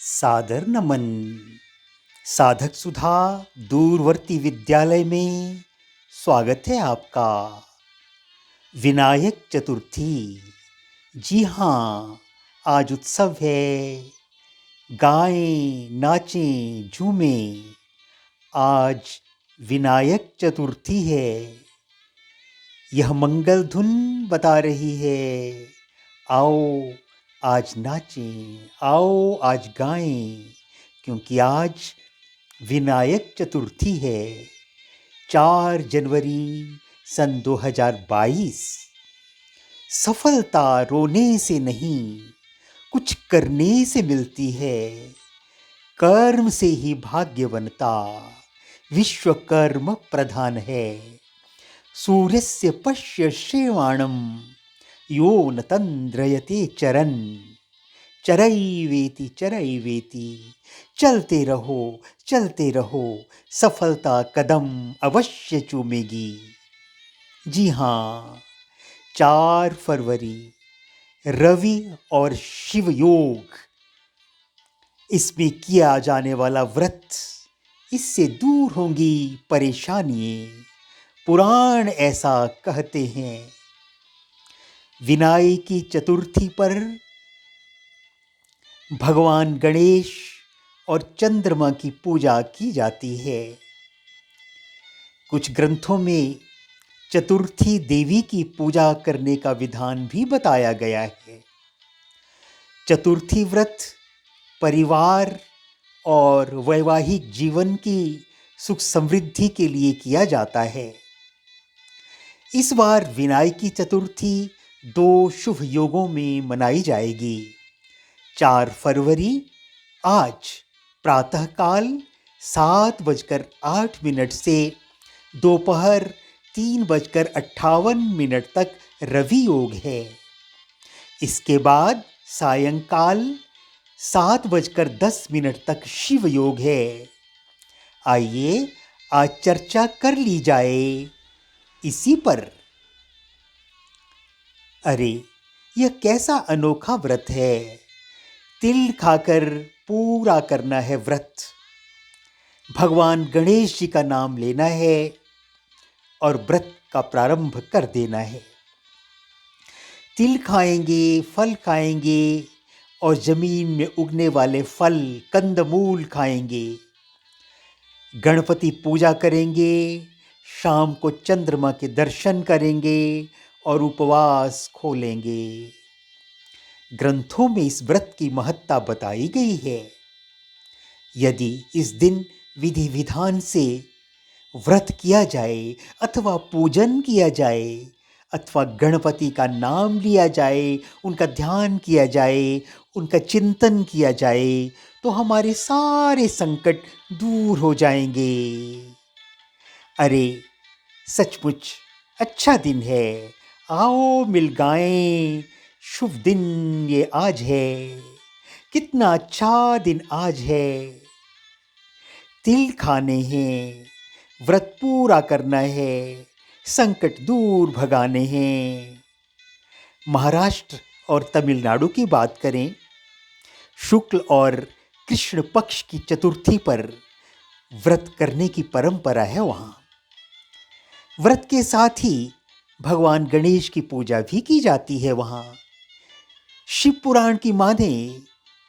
सादर नमन। साधक सुधा दूरवर्ती विद्यालय में स्वागत है आपका। विनायक चतुर्थी, जी हाँ, आज उत्सव है। गाएं, नाचें, झूमें। आज विनायक चतुर्थी है। यह मंगल धुन बता रही है, आओ आज नाचें, आओ आज गाएं, क्योंकि आज विनायक चतुर्थी है। 4 जनवरी सन 2022। सफलता रोने से नहीं, कुछ करने से मिलती है। कर्म से ही भाग्य बनता, विश्वकर्म प्रधान है। सूर्यस्य पश्य श्रेवाणं, यो न तन्द्रयते चरन्। चरैवेति चरैवेति, चलते रहो, सफलता कदम अवश्य चूमेगी। जी हाँ, 4 फरवरी, रवि और शिव योग। इसमें किया जाने वाला व्रत, इससे दूर होंगी परेशानियां। पुराण ऐसा कहते हैं। विनायकी चतुर्थी पर भगवान गणेश और चंद्रमा की पूजा की जाती है। कुछ ग्रंथों में चतुर्थी देवी की पूजा करने का विधान भी बताया गया है। चतुर्थी व्रत परिवार और वैवाहिक जीवन की सुख समृद्धि के लिए किया जाता है। इस बार विनायकी चतुर्थी 2 शुभ योगों में मनाई जाएगी। 4 फरवरी आज प्रातःकाल 7:08 से दोपहर 3:58 तक रवि योग है। इसके बाद सायंकाल 7:10 तक शिव योग है। आइए आज चर्चा कर ली जाए इसी पर। अरे, यह कैसा अनोखा व्रत है। तिल खाकर पूरा करना है व्रत। भगवान गणेश जी का नाम लेना है और व्रत का प्रारंभ कर देना है। तिल खाएंगे, फल खाएंगे और जमीन में उगने वाले फल, कंदमूल खाएंगे। गणपति पूजा करेंगे, शाम को चंद्रमा के दर्शन करेंगे और उपवास खोलेंगे। ग्रंथों में इस व्रत की महत्ता बताई गई है। यदि इस दिन विधि विधान से व्रत किया जाए अथवा पूजन किया जाए अथवा गणपति का नाम लिया जाए, उनका ध्यान किया जाए, उनका चिंतन किया जाए, तो हमारे सारे संकट दूर हो जाएंगे। अरे, सचमुच अच्छा दिन है। आओ मिल गाएं, शुभ दिन ये आज है। कितना अच्छा दिन आज है। तिल खाने हैं, व्रत पूरा करना है, संकट दूर भगाने हैं। महाराष्ट्र और तमिलनाडु की बात करें, शुक्ल और कृष्ण पक्ष की चतुर्थी पर व्रत करने की परंपरा है वहाँ। व्रत के साथ ही भगवान गणेश की पूजा भी की जाती है वहाँ। शिव पुराण की माने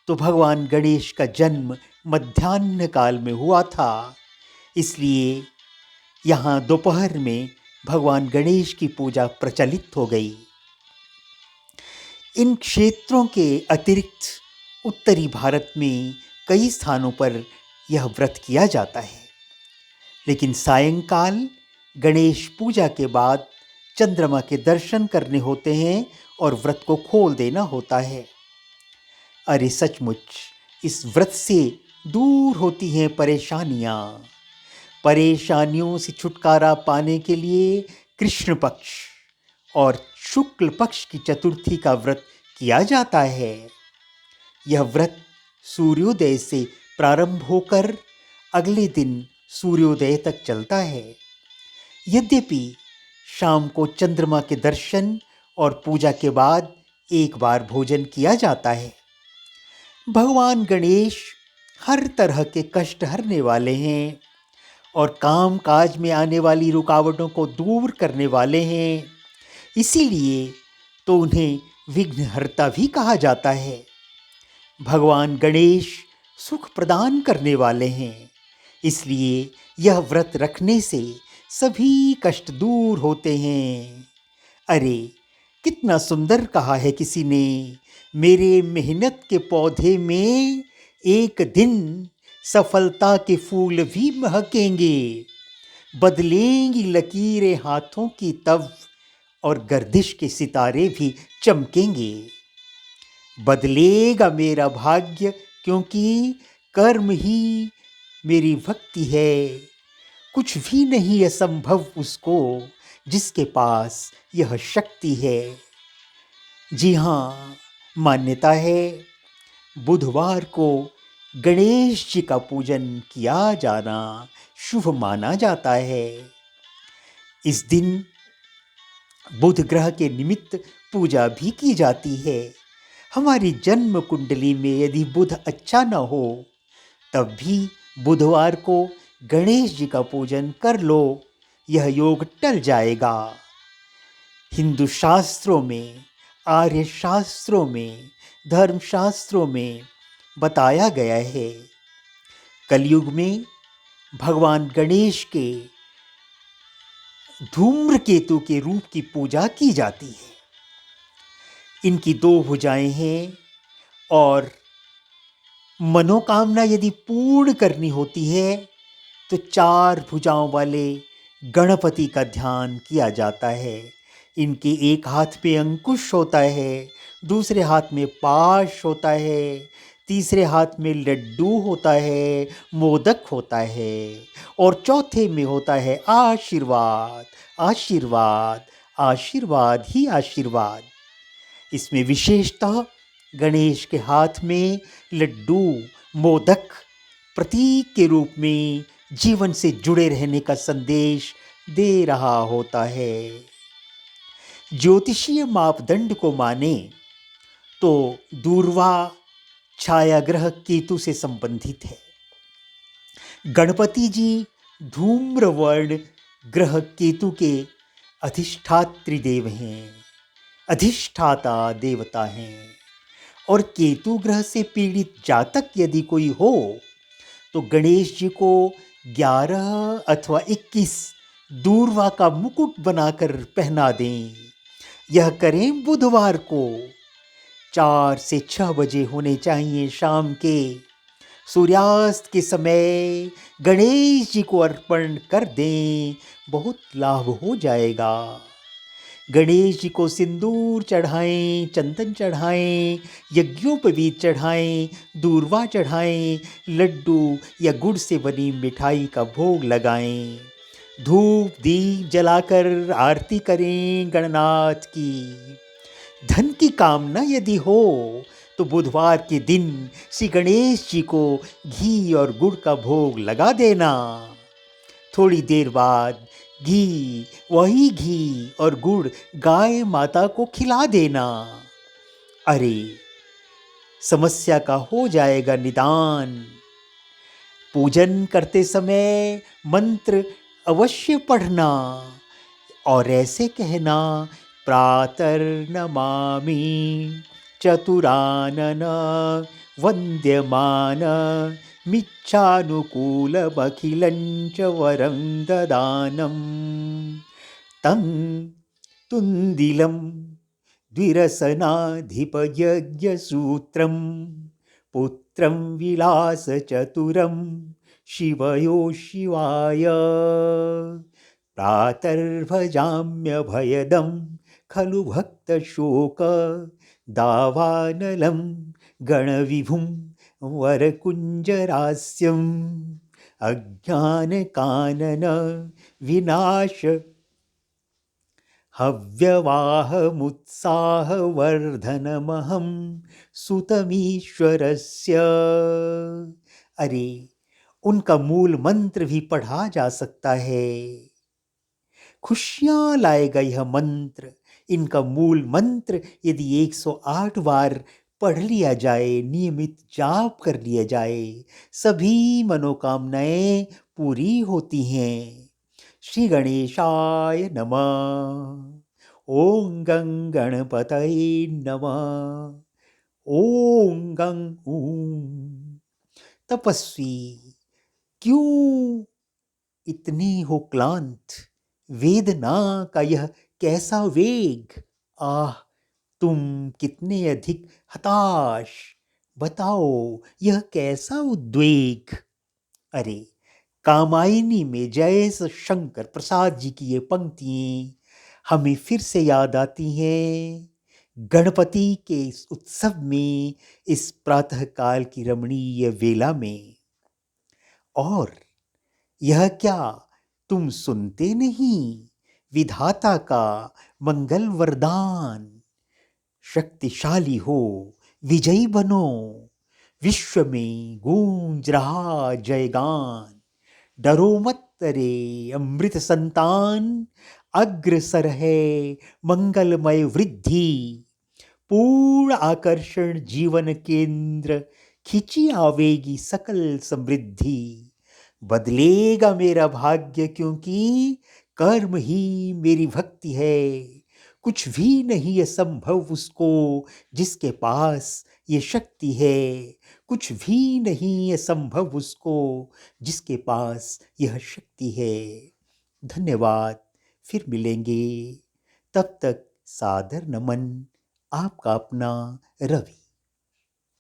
तो भगवान गणेश का जन्म मध्याह्न काल में हुआ था, इसलिए यहाँ दोपहर में भगवान गणेश की पूजा प्रचलित हो गई। इन क्षेत्रों के अतिरिक्त उत्तरी भारत में कई स्थानों पर यह व्रत किया जाता है। लेकिन सायंकाल गणेश पूजा के बाद चंद्रमा के दर्शन करने होते हैं और व्रत को खोल देना होता है। अरे, सचमुच इस व्रत से दूर होती हैं परेशानियां। परेशानियों से छुटकारा पाने के लिए कृष्ण पक्ष और शुक्ल पक्ष की चतुर्थी का व्रत किया जाता है। यह व्रत सूर्योदय से प्रारंभ होकर अगले दिन सूर्योदय तक चलता है। यद्यपि शाम को चंद्रमा के दर्शन और पूजा के बाद एक बार भोजन किया जाता है। भगवान गणेश हर तरह के कष्ट हरने वाले हैं और काम काज में आने वाली रुकावटों को दूर करने वाले हैं। इसीलिए तो उन्हें विघ्नहर्ता भी कहा जाता है। भगवान गणेश सुख प्रदान करने वाले हैं, इसलिए यह व्रत रखने से सभी कष्ट दूर होते हैं। अरे कितना सुंदर कहा है किसी ने, मेरे मेहनत के पौधे में एक दिन सफलता के फूल भी महकेंगे, बदलेंगी लकीरें हाथों की तब और गर्दिश के सितारे भी चमकेंगे। बदलेगा मेरा भाग्य क्योंकि कर्म ही मेरी भक्ति है। कुछ भी नहीं असंभव उसको जिसके पास यह शक्ति है। जी हाँ, मान्यता है बुधवार को गणेश जी का पूजन किया जाना शुभ माना जाता है। इस दिन बुध ग्रह के निमित्त पूजा भी की जाती है। हमारी जन्म कुंडली में यदि बुध अच्छा न हो तब भी बुधवार को गणेश जी का पूजन कर लो, यह योग टल जाएगा। हिंदू शास्त्रों में, आर्य शास्त्रों में, धर्म शास्त्रों में बताया गया है कलयुग में भगवान गणेश के धूम्रकेतु के रूप की पूजा की जाती है। इनकी 2 भुजाएं हैं और मनोकामना यदि पूर्ण करनी होती है तो 4 भुजाओं वाले गणपति का ध्यान किया जाता है। इनके एक हाथ पे अंकुश होता है, दूसरे हाथ में पाश होता है, तीसरे हाथ में लड्डू होता है, मोदक होता है और चौथे में होता है आशीर्वाद, आशीर्वाद, आशीर्वाद ही आशीर्वाद। इसमें विशेषतः गणेश के हाथ में लड्डू, मोदक प्रतीक के रूप में जीवन से जुड़े रहने का संदेश दे रहा होता है। ज्योतिषीय मापदंड को माने तो दूर्वा छाया ग्रह केतु से संबंधित है। गणपति जी धूम्रवर्ण ग्रह केतु के अधिष्ठात्री देव हैं, अधिष्ठाता देवता हैं और केतु ग्रह से पीड़ित जातक यदि कोई हो तो गणेश जी को 11 अथवा 21 दूर्वा का मुकुट बनाकर पहना दें। यह करें बुधवार को 4 से 6 बजे होने चाहिए शाम के। सूर्यास्त के समय गणेश जी को अर्पण कर दें, बहुत लाभ हो जाएगा। गणेश जी को सिंदूर चढ़ाएं, चंदन चढ़ाएं, यज्ञोपवीत चढ़ाएं, दूर्वा चढ़ाएं, लड्डू या गुड़ से बनी मिठाई का भोग लगाएं, धूप दीप जलाकर आरती करें गणनाथ की। धन की कामना यदि हो तो बुधवार के दिन श्री गणेश जी को घी और गुड़ का भोग लगा देना। थोड़ी देर बाद वही घी और गुड़ गाय माता को खिला देना। अरे समस्या का हो जाएगा निदान। पूजन करते समय मंत्र अवश्य पढ़ना और ऐसे कहना, प्रातर्नमामि चतुरानन वन्द्यमान मिच्छानुकूलमखिलञ्च वरं ददानं तं तुन्दिलं द्विरसनाधिपयज्ञसूत्रं पुत्रं विलासचतुरं शिवयो शिवाय प्रातर्भजाम्यभयदं खलु भक्तशोक दावानलं गणविभुं वरकुञ्जरास्यम् अज्ञानकानन विनाश हव्यवाहमुत्साहवर्धनमहं सुतमीश्वरस्य। अरे उनका मूल मंत्र भी पढ़ा जा सकता है। खुशियां लाएगा यह मंत्र। इनका मूल मंत्र यदि 108 बार पढ़ लिया जाए, नियमित जाप कर लिया जाए, सभी मनोकामनाएं पूरी होती हैं। श्री गणेशाय नमः। ओम गं गणपतये नमः। ओम गं ऊं। तपस्वी, क्यों इतनी हो क्लांत? वेदना का यह कैसा वेग? आह, तुम कितने अधिक हताश? बताओ, यह कैसा उद्वेग? अरे, कामायनी में जयेश शंकर प्रसाद जी की ये पंक्तियां हमें फिर से याद आती हैं। गणपति के इस उत्सव में, इस प्रातःकाल की रमणीय वेला में। और यह क्या तुम सुनते नहीं विधाता का मंगल वरदान? शक्तिशाली हो, विजयी बनो, विश्व में गूंज रहा जयगान। डरो मत रे अमृत संतान, अग्रसर है मंगलमय वृद्धि। पूर्ण आकर्षण जीवन केंद्र, खिंची आवेगी सकल समृद्धि। बदलेगा मेरा भाग्य, क्योंकि कर्म ही मेरी भक्ति है। कुछ भी नहीं असंभव उसको जिसके पास ये शक्ति है। कुछ भी नहीं असंभव उसको जिसके पास यह शक्ति है। धन्यवाद, फिर मिलेंगे। तब तक सादर नमन, आपका अपना रवि।